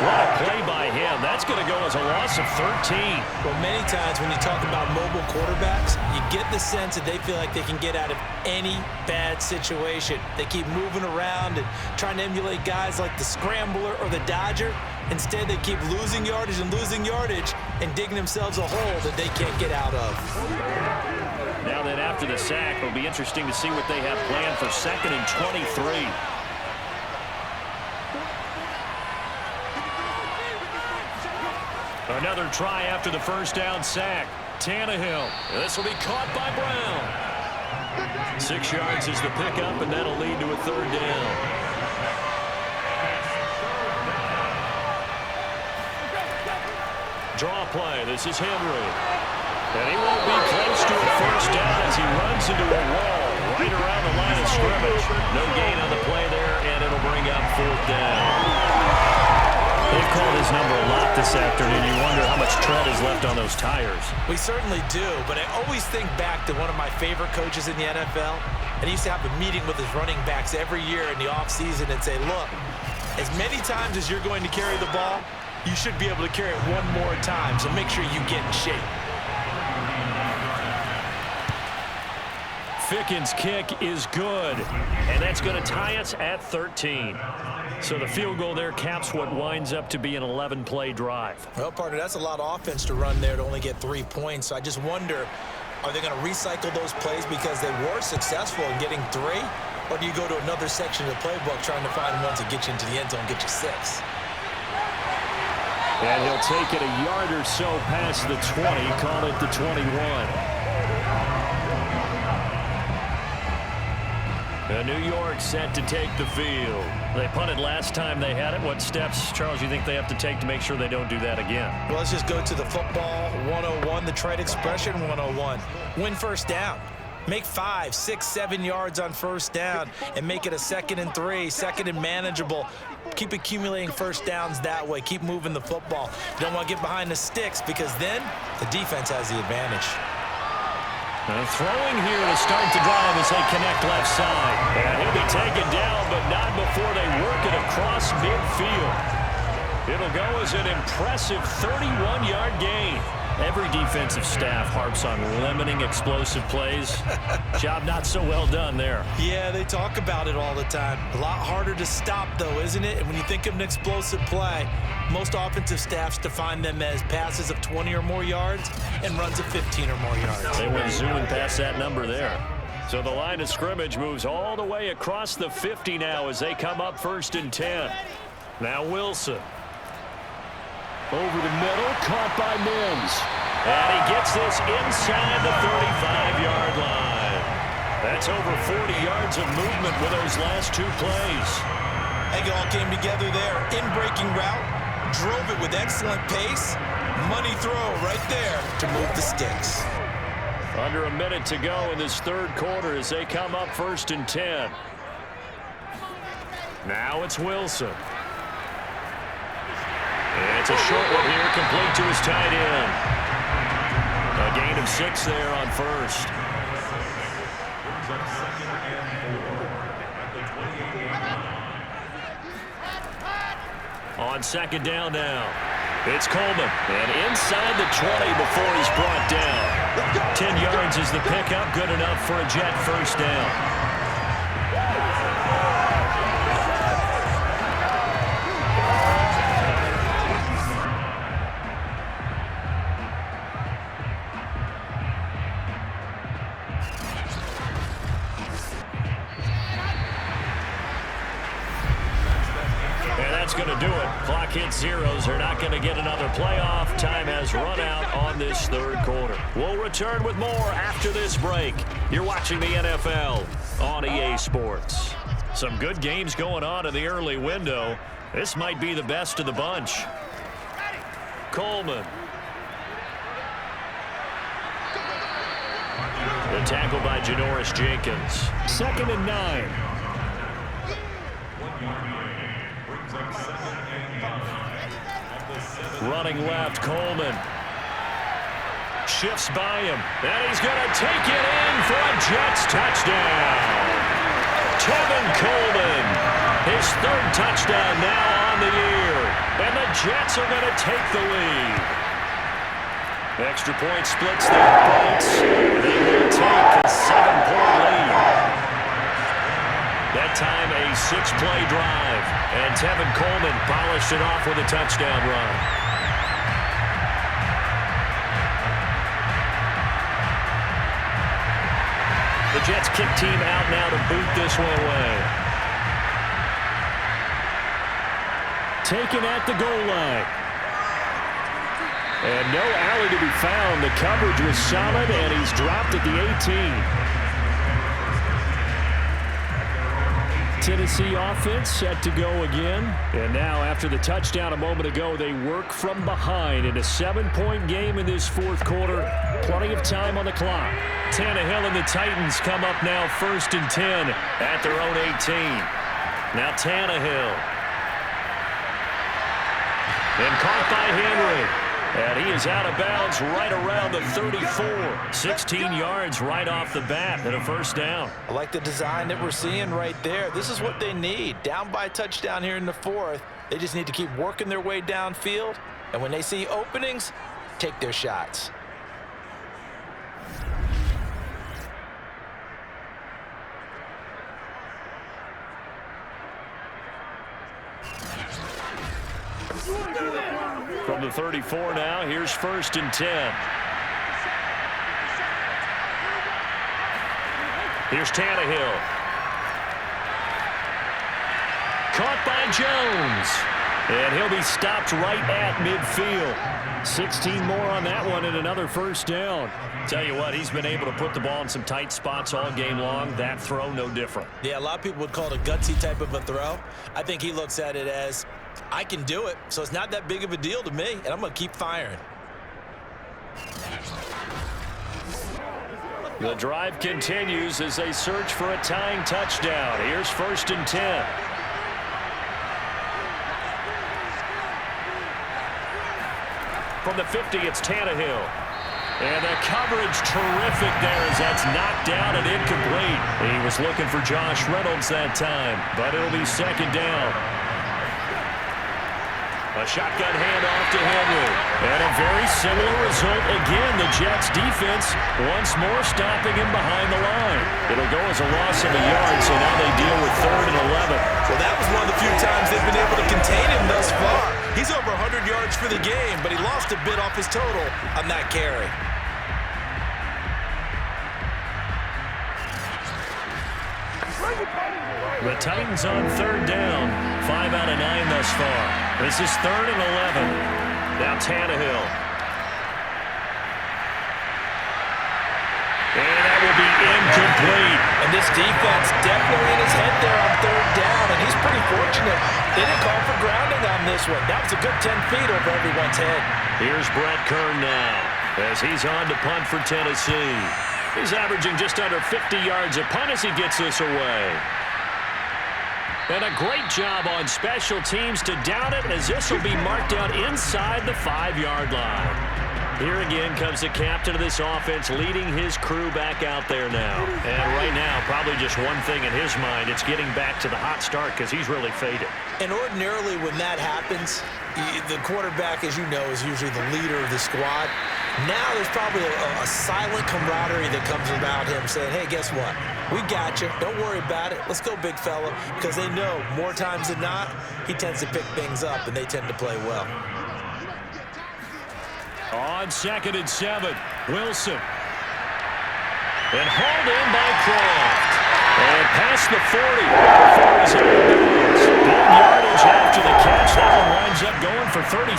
S6: What a play by him. That's going to go as a loss of 13.
S7: Well, many times when you talk about mobile quarterbacks, you get the sense that they feel like they can get out of any bad situation. They keep moving around and trying to emulate guys like the Scrambler or the Dodger. Instead, they keep losing yardage and digging themselves a hole that they can't get out of.
S6: Now then, after the sack, it'll be interesting to see what they have planned for 2nd and 23. Another try after the first down sack. Tannehill. This will be caught by Brown. 6 yards is the pickup, and that'll lead to a 3rd down. Draw play. This is Henry. And he won't be close to a first down as he runs into a wall right around the line of scrimmage. No gain on the play there, and it'll bring up 4th down. They've called his number a lot this afternoon. You wonder how much tread is left on those tires.
S7: We certainly do, but I always think back to one of my favorite coaches in the NFL, and he used to have a meeting with his running backs every year in the offseason and say, look, as many times as you're going to carry the ball, you should be able to carry it one more time, so make sure you get in shape.
S6: Ficken's kick is good, and that's going to tie us at 13. So the field goal there caps what winds up to be an 11-play drive.
S7: Well, partner, that's a lot of offense to run there to only get 3 points. So I just wonder, are they going to recycle those plays because they were successful in getting 3? Or do you go to another section of the playbook trying to find ones that get you into the end zone, get you 6?
S6: And he'll take it a yard or so past the 20, call it the 21.
S2: New York set to take the field. They punted last time they had it. What steps, Charles, you think they have to take to make sure they don't do that again?
S7: Well, let's just go to the football 101, the trade expression 101. Win first down. Make 5, 6, 7 yards on first down and make it a 2nd and 3, 2nd and manageable. Keep accumulating first downs that way. Keep moving the football. You don't want to get behind the sticks because then the defense has the advantage.
S2: Throwing here to start the drive as they connect left side. And he'll be taken down, but not before they work it across midfield. It'll go as an impressive 31-yard gain. Every defensive staff harps on limiting explosive plays. Job not so well done there.
S7: Yeah, they talk about it all the time. A lot harder to stop, though, isn't it? And when you think of an explosive play, most offensive staffs define them as passes of 20 or more yards and runs of 15 or more yards.
S2: They went zooming past that number there. So the line of scrimmage moves all the way across the 50 now as they come up 1st and 10. Now Wilson. Over the middle, caught by Mims. And he gets this inside the 35-yard line. That's over 40 yards of movement with those last 2 plays.
S7: I think it all came together there. In-breaking route, drove it with excellent pace. Money throw right there to move the sticks.
S2: Under a minute to go in this 3rd quarter as they come up 1st and 10. Now it's Wilson. It's a short one here, complete to his tight end. A gain of 6 there on 1st. On 2nd down now. It's Coleman. And inside the 20 before he's brought down. 10 yards is the pickup, good enough for a Jet first down. Going to do it. Clock hits zeros. They're not going to get another playoff. Time has run out on this 3rd quarter. We'll return with more after this break. You're watching the NFL on EA Sports. Some good games going on in the early window. This might be the best of the bunch. Coleman. The tackle by Janoris Jenkins. 2nd and 9. Running left, Coleman. Shifts by him. And he's going to take it in for a Jets touchdown. Tevin Coleman. His 3rd touchdown now on the year. And the Jets are going to take the lead. Extra point splits their points. They will take a 7-point lead. That time a 6-play drive. And Tevin Coleman polished it off with a touchdown run. The Jets kick team out now to boot this one away. Taken at the goal line. And no alley to be found. The coverage was solid, and he's dropped at the 18. Tennessee offense set to go again. And now after the touchdown a moment ago, they work from behind in a 7-point game in this 4th quarter. Plenty of time on the clock. Tannehill and the Titans come up now 1st and 10 at their own 18. Now Tannehill. And caught by Henry. And he is out of bounds right around the 34. 16 yards right off the bat and a first down.
S7: I like the design that we're seeing right there. This is what they need. Down by a touchdown here in the 4th. They just need to keep working their way downfield. And when they see openings, take their shots.
S2: From the 34 now, here's 1st and 10. Here's Tannehill. Caught by Jones.
S6: And he'll be stopped right at midfield. 16 more on that one and another first down. Tell you what, he's been able to put the ball in some tight spots all game long. That throw, no different.
S7: Yeah, a lot of people would call it a gutsy type of a throw. I think he looks at it as, I can do it, so it's not that big of a deal to me, and I'm going to keep firing.
S6: The drive continues as they search for a tying touchdown. Here's 1st and 10. From the 50, it's Tannehill. And the coverage terrific there as that's knocked down and incomplete. He was looking for Josh Reynolds that time, but it'll be 2nd down. A shotgun handoff to Henry. And a very similar result again. The Jets defense once more stopping him behind the line. It'll go as a loss of a yard, so now they deal with 3rd and 11.
S7: Well, that was one of the few times they've been able to contain him thus far. He's over 100 yards for the game, but he lost a bit off his total on that carry.
S6: The Titans on 3rd down. 5 out of 9 thus far. This is 3rd and 11. Now Tannehill. And that will be incomplete.
S7: And this defense definitely in his head there on 3rd down, and he's pretty fortunate. They didn't call for grounding on this one. That was a good 10 feet over everyone's head.
S6: Here's Brett Kern now as he's on to punt for Tennessee. He's averaging just under 50 yards a punt as he gets this away. And a great job on special teams to down it as this will be marked out inside the 5-yard line. Here again comes the captain of this offense leading his crew back out there now. And right now, probably just one thing in his mind. It's getting back to the hot start because he's really faded.
S7: And ordinarily when that happens, the quarterback, as you know, is usually the leader of the squad. Now there's probably a silent camaraderie that comes about him saying, hey, guess what? We got you. Don't worry about it. Let's go, big fella. Because they know more times than not, he tends to pick things up, and they tend to play well.
S6: On 2nd and 7, Wilson. And hauled in by Croft. And past the 40. Before he's out of bounds. Big yardage after the catch. That one winds up going for 36.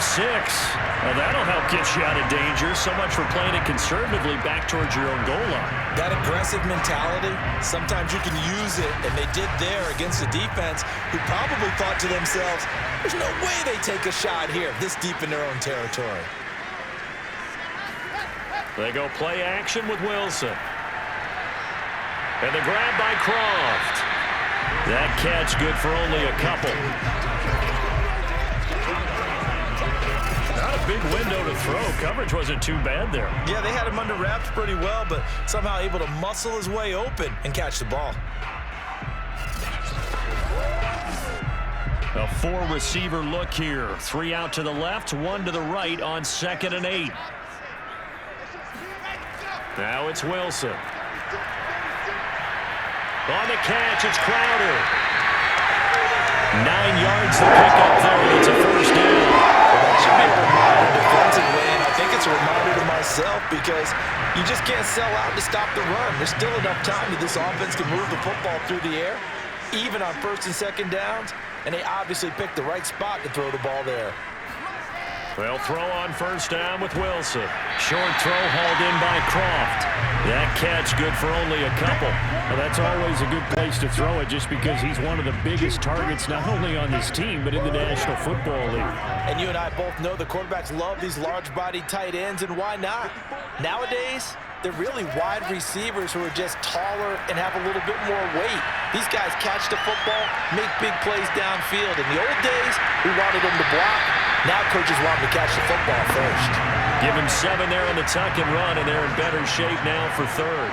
S6: Well, that'll help get you out of danger. So much for playing it conservatively back towards your own goal line.
S7: That aggressive mentality, sometimes you can use it, and they did there against the defense who probably thought to themselves, there's no way they take a shot here this deep in their own territory.
S6: They go play action with Wilson. And the grab by Croft. That catch good for only a couple. Not a big window to throw. Coverage wasn't too bad there.
S7: Yeah, they had him under wraps pretty well, but somehow able to muscle his way open and catch the ball.
S6: A 4-receiver look here. 3 out to the left, 1 to the right on 2nd and 8. Now it's Wilson. On the catch, it's Crowder. 9 yards to pick up there, and it's a first down.
S7: Well, that should be a reminder defensively, and I think it's a reminder to myself because you just can't sell out to stop the run. There's still enough time that this offense can move the football through the air, even on 1st and 2nd downs, and they obviously picked the right spot to throw the ball there.
S6: They'll throw on 1st down with Wilson. Short throw hauled in by Croft. That catch good for only a couple. Well, that's always a good place to throw it just because he's one of the biggest targets not only on this team but in the National Football League.
S7: And you and I both know the quarterbacks love these large-bodied tight ends, and why not? Nowadays, they're really wide receivers who are just taller and have a little bit more weight. These guys catch the football, make big plays downfield. In the old days, we wanted them to block. Now coaches want them to catch the football first.
S6: Give him 7 there on the tuck and run, and they're in better shape now for 3rd.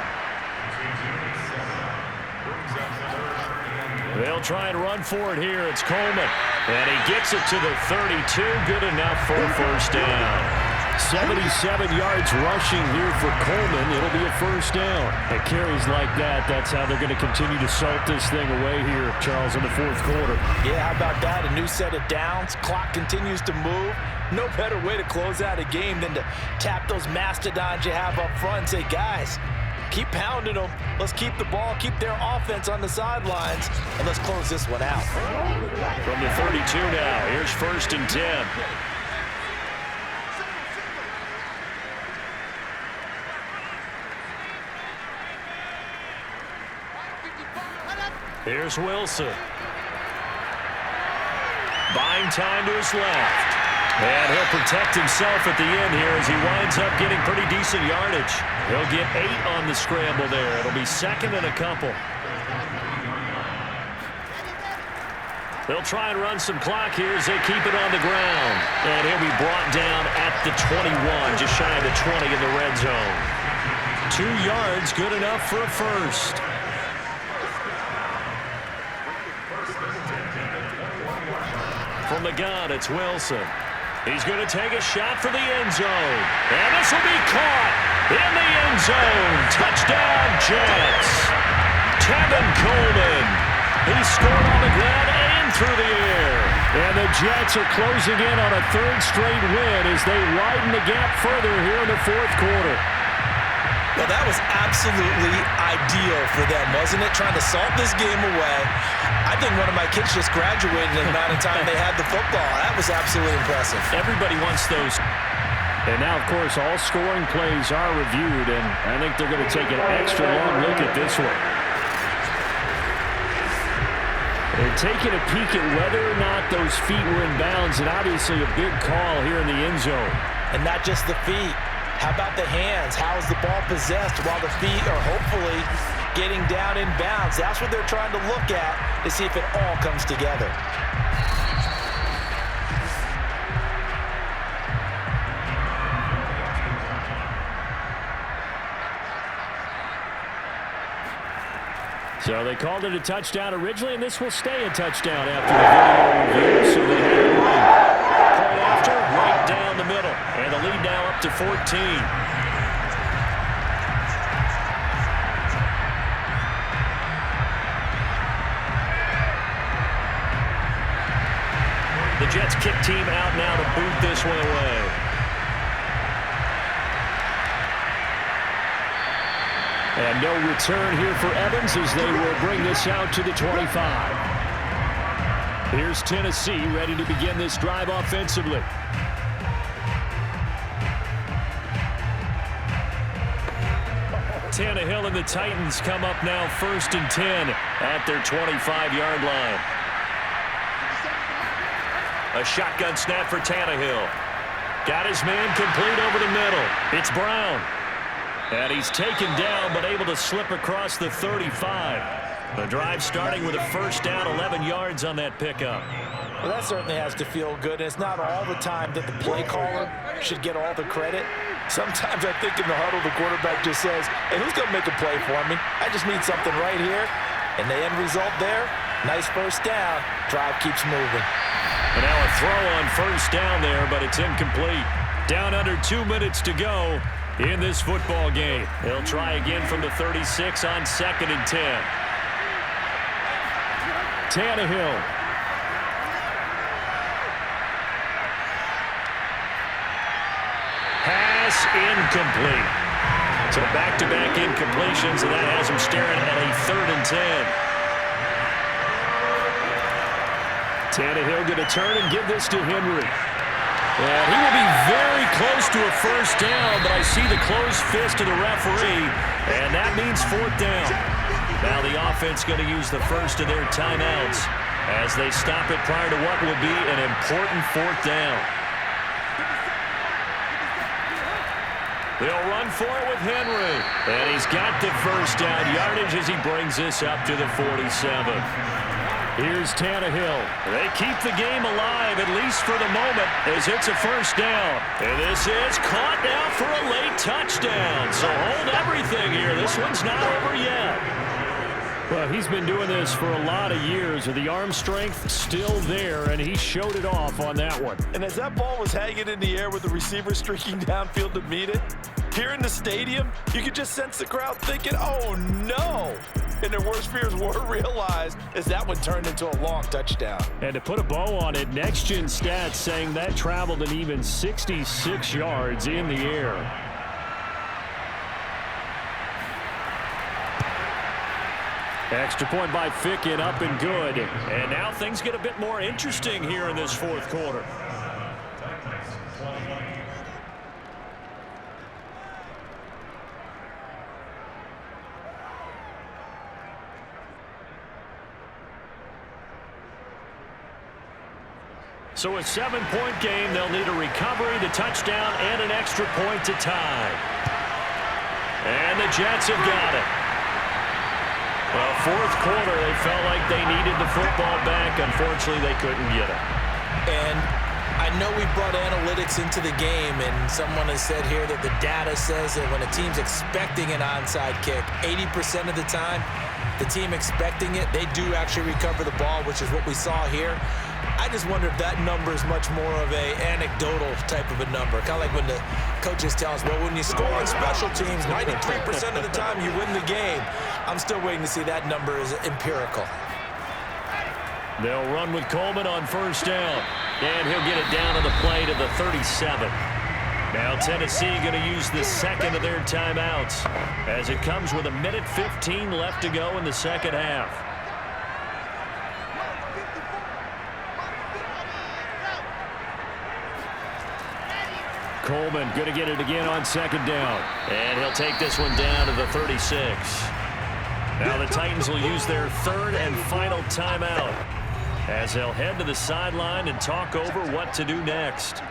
S6: They'll try and run for it here. It's Coleman. And he gets it to the 32. Good enough for a first down. 77 yards rushing here for Coleman. It'll be a first down. At carries like that, that's how they're going to continue to salt this thing away here, Charles, in the 4th quarter.
S7: Yeah, how about that? A new set of downs. Clock continues to move. No better way to close out a game than to tap those mastodons you have up front and say, guys,
S3: Keep pounding them. Let's keep the ball, keep their offense on the sidelines, and let's close this one out.
S2: From the 32 now, here's 1st and 10. Here's Wilson. Buying time to his left. And he'll protect himself at the end here as he winds up getting pretty decent yardage. He'll get 8 on the scramble there. It'll be 2nd and a couple. They'll try and run some clock here as they keep it on the ground. And he'll be brought down at the 21, just shy of the 20 in the red zone. 2 yards, good enough for a first. From the gun, it's Wilson. He's going to take a shot for the end zone. And this will be caught in the end zone. Touchdown, Jets. Tevin Coleman. He scored on the ground and through the air. And the Jets are closing in on a 3rd straight win as they widen the gap further here in the 4th quarter.
S7: Well, that was absolutely ideal for them, wasn't it? Trying to salt this game away. I think one of my kids just graduated in the amount of time they had the football. That was absolutely impressive.
S2: Everybody wants those.
S6: And now, of course, all scoring plays are reviewed, and I think they're going to take an extra long look at this one. They're taking a peek at whether or not those feet were in bounds, and obviously a big call here in the end zone.
S7: And not just the feet. How about the hands? How is the ball possessed while the feet are hopefully getting down in bounds? That's what they're trying to look at to see if it all comes together.
S6: So they called it a touchdown originally, and this will stay a touchdown after the video review. So they have it right after, right down the middle. And the lead now up to 14.
S2: The Jets kick team out now to boot this one away.
S6: And no return here for Evans as they will bring this out to the 25. Here's Tennessee ready to begin this drive offensively.
S2: Tannehill and the Titans come up now 1st and 10 at their 25-yard line. A shotgun snap for Tannehill. Got his man complete over the middle. It's Brown. And he's taken down but able to slip across the 35. The drive starting with a 1st down, 11 yards on that pickup.
S3: Well, that certainly has to feel good. And it's not all the time that the play caller should get all the credit. Sometimes I think in the huddle, the quarterback just says, hey, who's going to make a play for me? I just need something right here. And the end result there, nice 1st down. Drive keeps moving.
S2: And now a throw on 1st down there, but it's incomplete. Down under 2 minutes to go in this football game. They'll try again from the 36 on 2nd and 10.
S6: Tannehill.
S2: Pass incomplete. So back-to-back incompletions, and that has him staring at a 3rd and 10.
S6: Tannehill going to turn and give this to Henry.
S2: And he will be very close to a 1st down, but I see the closed fist of the referee, and that means 4th down. Now the offense going to use the first of their timeouts as they stop it prior to what will be an important 4th down. They'll run for it with Henry. And he's got the 1st down yardage as he brings this up to the 47.
S6: Here's Tannehill.
S2: They keep the game alive, at least for the moment, as it's a 1st down. And this is caught now for a late touchdown. So hold everything here. This one's not over yet.
S6: Well, he's been doing this for a lot of years. The arm strength still there, and he showed it off on that one.
S3: And as that ball was hanging in the air with the receiver streaking downfield to meet it, here in the stadium, you could just sense the crowd thinking, oh, no. And their worst fears were realized as that one turned into a long touchdown.
S6: And to put a bow on it, Next Gen Stats saying that traveled an even 66 yards in the air. Extra point by Ficken, up and good. And now things get a bit more interesting here in this fourth quarter. So a 7-point game, they'll need a recovery, the touchdown, and an extra point to tie. And the Jets have got it. Well, fourth quarter, they felt like they needed the football back. Unfortunately, they couldn't get it.
S7: And I know we brought analytics into the game, and someone has said here that the data says that when a team's expecting an onside kick, 80% of the time, the team expecting it, they do actually recover the ball, which is what we saw here. I just wonder if that number is much more of a anecdotal type of a number. Kind of like when the coaches tell us, well, when you score on special teams, 93% of the time you win the game. I'm still waiting to see that number is empirical.
S6: They'll run with Coleman on first down. And he'll get it down to the play to the 37. Now Tennessee going to use the second of their timeouts as it comes with 1:15 left to go in the second half. Coleman going to get it again on second down. And he'll take this one down to the 36. Now the Titans will use their third and final timeout as they'll head to the sideline and talk over what to do next.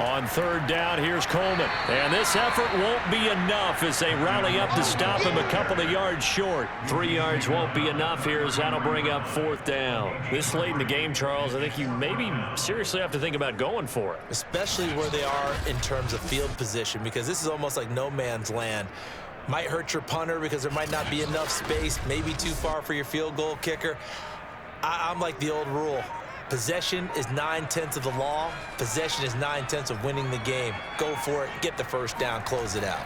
S6: On third down, here's Coleman. And this effort won't be enough as they rally up to stop him a couple of yards short. 3 yards won't be enough here as that'll bring up fourth down. This late in the game, Charles, I think you maybe seriously have to think about going for it.
S7: Especially where they are in terms of field position, because this is almost like no man's land. Might hurt your punter because there might not be enough space, maybe too far for your field goal kicker. I'm like the old rule. Possession is 9/10 of the law. Possession is 9/10 of winning the game. Go for it. Get the first down. Close it out.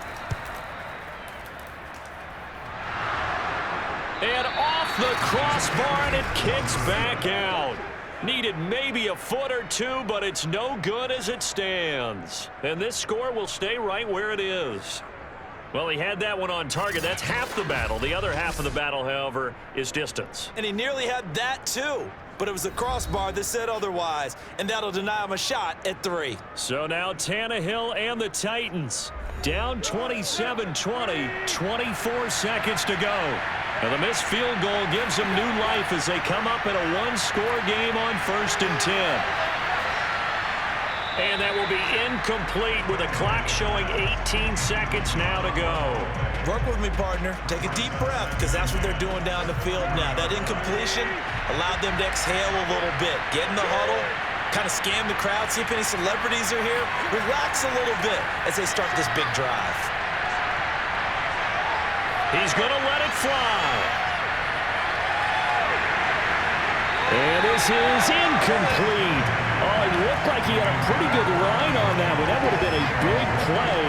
S6: And off the crossbar, and it kicks back out. Needed maybe a foot or two, but it's no good as it stands. And this score will stay right where it is. Well, he had that one on target. That's half the battle. The other half of the battle, however, is distance.
S7: And he nearly had that, too. But it was the crossbar that said otherwise, and that'll deny him a shot at 3.
S6: So now Tannehill and the Titans down 27-20, 24 seconds to go. Now the missed field goal gives them new life as they come up in a one-score game on 1st and 10. And that will be incomplete with a clock showing 18 seconds now to go.
S7: Work with me, partner. Take a deep breath, because that's what they're doing down the field now. That incompletion allowed them to exhale a little bit. Get in the huddle, kind of scan the crowd, see if any celebrities are here. Relax a little bit as they start this big drive.
S6: He's going to let it fly. And this is incomplete. Oh, it looked like he had a pretty good line on that one. That would have been a big play,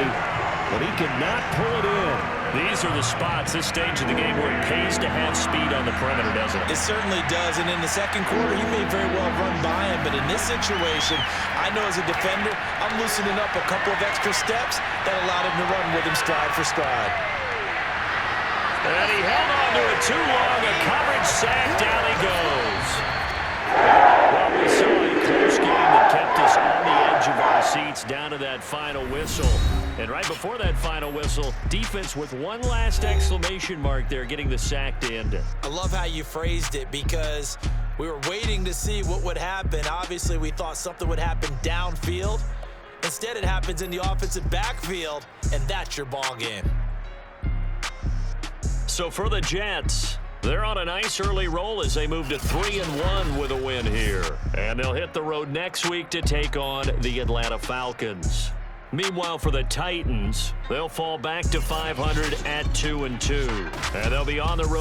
S6: but he could not pull it in. These are the spots, this stage of the game, where it pays to have speed on the perimeter, doesn't it?
S7: It certainly does, and in the second quarter, he may very well run by him, but in this situation, I know as a defender, I'm loosening up a couple of extra steps that allowed him to run with him stride for stride.
S6: And he held on to it too long, a coverage sack, down he goes. Well, we saw a close game that kept us on the edge of our seats down to that final whistle. And right before that final whistle, defense with one last exclamation mark there, getting the sack to end it.
S7: I love how you phrased it, because we were waiting to see what would happen. Obviously, we thought something would happen downfield. Instead, it happens in the offensive backfield, and that's your ball game.
S6: So for the Jets, they're on a nice early roll as they move to 3-1 with a win here. And they'll hit the road next week to take on the Atlanta Falcons. Meanwhile, for the Titans, they'll fall back to 500 at 2-2. And they'll be on the road.